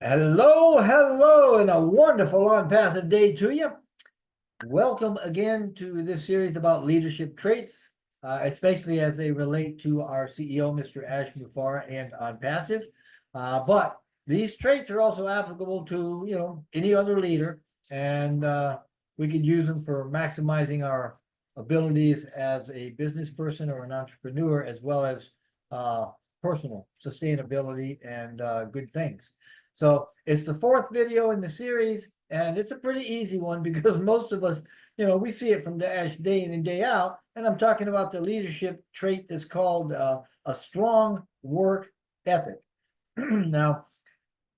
Hello, and a wonderful on-passive day to you. Welcome again to this series about leadership traits, especially as they relate to our CEO, Mr. Ash Mufareh, and on-passive. But these traits are also applicable to, any other leader, and we could use them for maximizing our abilities as a business person or an entrepreneur, as well as personal sustainability and good things. So it's the fourth video in the series, and it's a pretty easy one because most of us, we see it from Ash day in and day out. And I'm talking about the leadership trait that's called a strong work ethic. Now,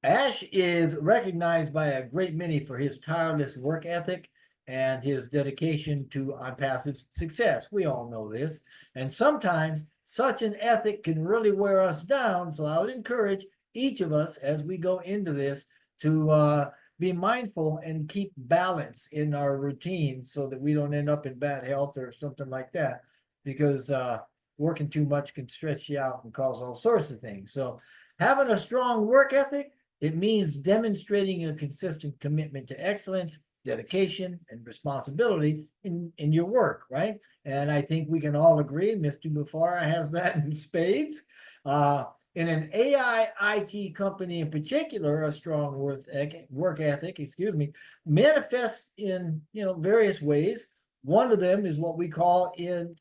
Ash is recognized by a great many for his tireless work ethic and his dedication to on-passive success. We all know this. And sometimes such an ethic can really wear us down. So I would encourage each of us as we go into this to be mindful and keep balance in our routine so that we don't end up in bad health or something like that, because working too much can stretch you out and cause all sorts of things. So having a strong work ethic, it means demonstrating a consistent commitment to excellence, dedication, and responsibility in your work, right? And I think we can all agree Mr. Mufareh has that in spades. In an AI IT company in particular, a strong work ethic, manifests in various ways. One of them is what we call in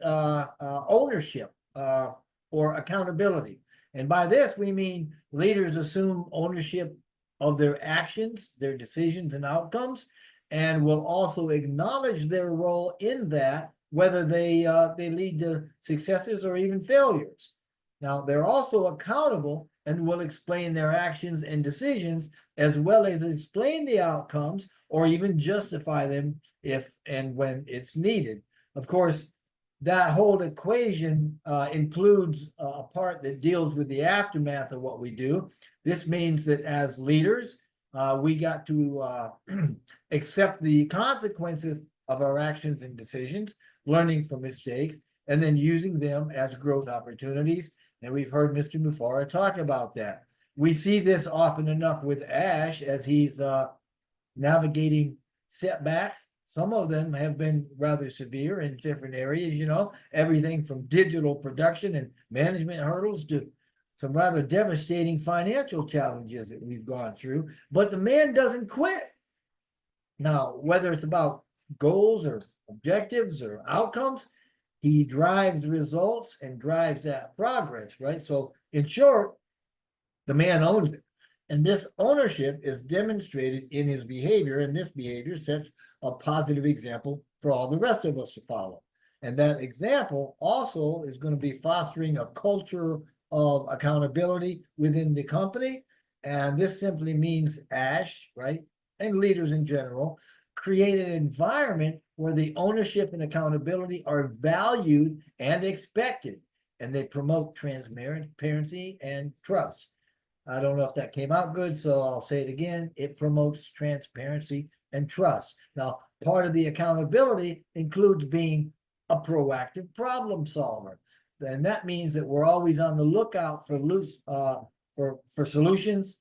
ownership or accountability. And by this, we mean leaders assume ownership of their actions, their decisions, and outcomes, and will also acknowledge their role in that, whether they lead to successes or even failures. Now, they're also accountable and will explain their actions and decisions, as well as explain the outcomes or even justify them if and when it's needed. Of course, that whole equation includes a part that deals with the aftermath of what we do. This means that as leaders, we got to accept the consequences of our actions and decisions, learning from mistakes, and then using them as growth opportunities. And we've heard Mr. Mufareh talk about that. We see this often enough with Ash as he's navigating setbacks. Some of them have been rather severe in different areas, everything from digital production and management hurdles to some rather devastating financial challenges that we've gone through. But the man doesn't quit. Now, whether it's about goals or objectives or outcomes, he drives results and drives that progress, right? So in short, the man owns it. And this ownership is demonstrated in his behavior, and this behavior sets a positive example for all the rest of us to follow. And that example also is going to be fostering a culture of accountability within the company. And this simply means Ash, right, and leaders in general, create an environment where the ownership and accountability are valued and expected, and they promote transparency and trust. I don't know if that came out good, so I'll say it again. It promotes transparency and trust. Now, part of the accountability includes being a proactive problem solver. And that means that we're always on the lookout for solutions,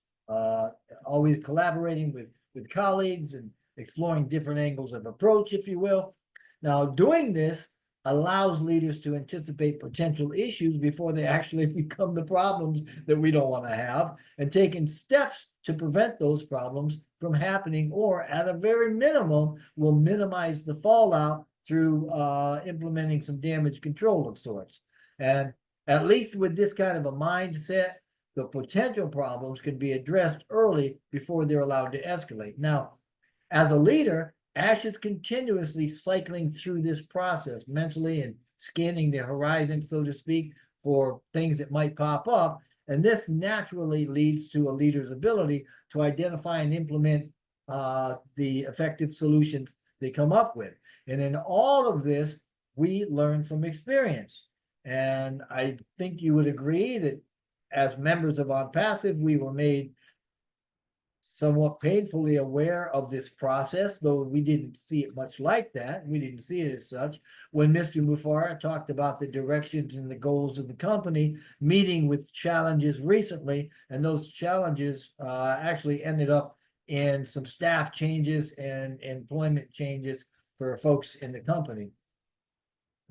always collaborating with colleagues and exploring different angles of approach, if you will. Now, doing this allows leaders to anticipate potential issues before they actually become the problems that we don't want to have, and taking steps to prevent those problems from happening, or at a very minimum, will minimize the fallout through implementing some damage control of sorts. And at least with this kind of a mindset, the potential problems can be addressed early before they're allowed to escalate. Now, as a leader, Ash is continuously cycling through this process mentally and scanning the horizon, so to speak, for things that might pop up. And this naturally leads to a leader's ability to identify and implement the effective solutions they come up with. And in all of this, we learn from experience. And I think you would agree that as members of OnPassive, we were made somewhat painfully aware of this process, though we didn't see it much like that. We didn't see it as such. When Mr. Mufareh talked about the directions and the goals of the company, meeting with challenges recently, and those challenges actually ended up in some staff changes and employment changes for folks in the company.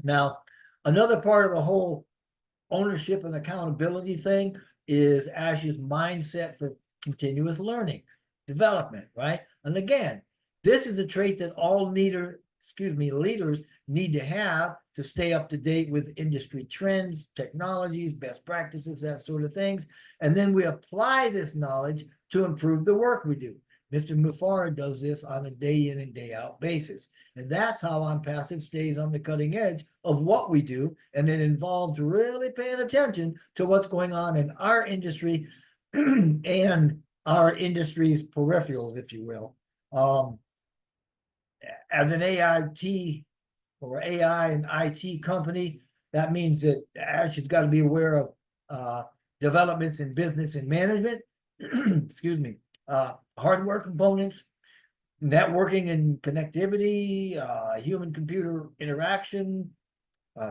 Now, another part of the whole ownership and accountability thing is Ash's mindset for continuous learning, development, right? And again, this is a trait that all leaders need to have to stay up to date with industry trends, technologies, best practices, that sort of things. And then we apply this knowledge to improve the work we do. Mr. Mufareh does this on a day in and day out basis. And that's how ONPASSIVE stays on the cutting edge of what we do. And it involves really paying attention to what's going on in our industry and our industry's peripherals, if you will. As an AIT or AI and IT company, that means that Ash has got to be aware of developments in business and management, excuse me, hardware components, networking and connectivity, human-computer interaction,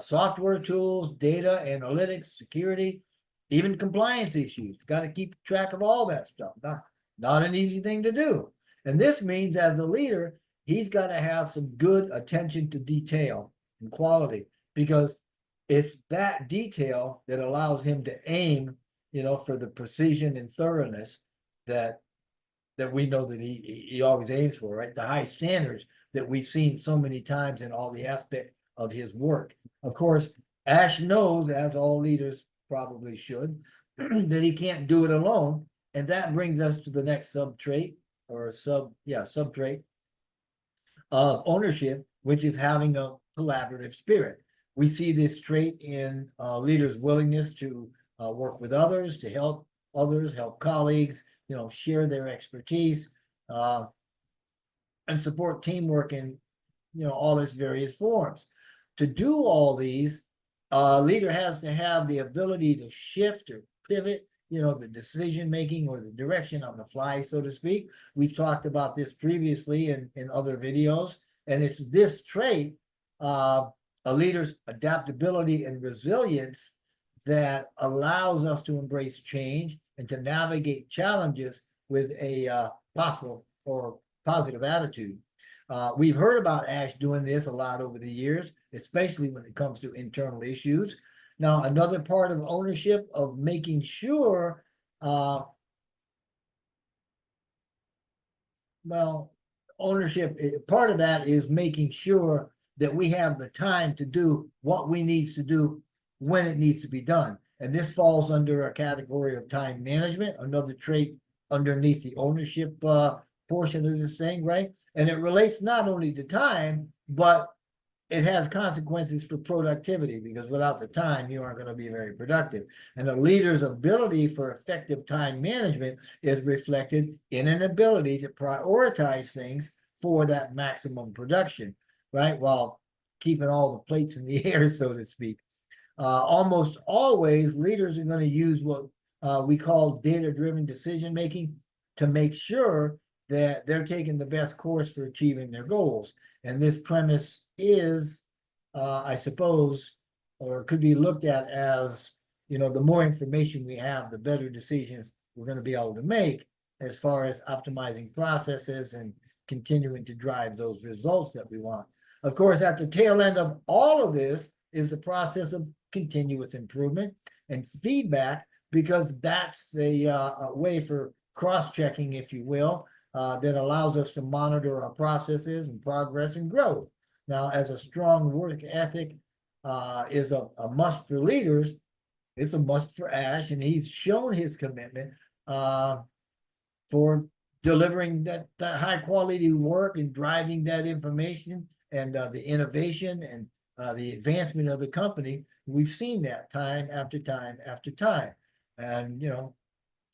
software tools, data, analytics, security, even compliance issues. Got to keep track of all that stuff. Not an easy thing to do. And this means as a leader, he's got to have some good attention to detail and quality, because it's that detail that allows him to aim, for the precision and thoroughness that we know that he always aims for, right? The high standards that we've seen so many times in all the aspects of his work. Of course, Ash knows, as all leaders probably should, that he can't do it alone. And that brings us to the next subtrait of ownership, which is having a collaborative spirit. We see this trait in leaders' willingness to work with others, to help others, help colleagues, share their expertise, and support teamwork in, all its various forms. To do all these, a leader has to have the ability to shift or pivot, the decision-making or the direction on the fly, so to speak. We've talked about this previously in other videos, and it's this trait, a leader's adaptability and resilience, that allows us to embrace change and to navigate challenges with a possible or positive attitude. We've heard about Ash doing this a lot over the years, especially when it comes to internal issues. Now, another part of ownership of making sure, ownership, part of that is making sure that we have the time to do what we need to do when it needs to be done. And this falls under a category of time management, another trait underneath the ownership portion of this thing, right? And it relates not only to time, but it has consequences for productivity, because without the time, you aren't going to be very productive. And a leader's ability for effective time management is reflected in an ability to prioritize things for that maximum production, right? While keeping all the plates in the air, so to speak. Almost always, leaders are going to use what we call data-driven decision-making to make sure that they're taking the best course for achieving their goals. And this premise is, I suppose, or could be looked at as, the more information we have, the better decisions we're going to be able to make as far as optimizing processes and continuing to drive those results that we want. Of course, at the tail end of all of this is the process of continuous improvement and feedback, because that's a way for cross-checking, if you will, that allows us to monitor our processes and progress and growth. Now, as a strong work ethic is a must for leaders, it's a must for Ash, and he's shown his commitment for delivering that high quality work and driving that information and the innovation and the advancement of the company. We've seen that time after time after time. And,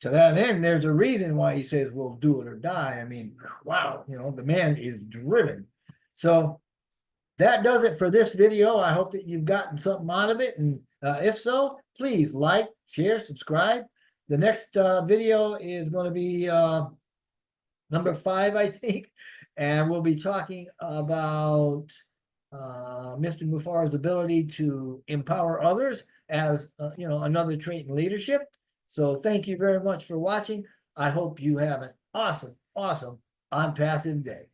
to that end, there's a reason why he says we'll do it or die. I mean, wow, the man is driven. So that does it for this video. I hope that you've gotten something out of it. And if so, please like, share, subscribe. The next video is going to be number 5, I think, and we'll be talking about Mr. Mufareh's ability to empower others as another trait in leadership. So thank you very much for watching. I hope you have an awesome, awesome ONPASSIVE day.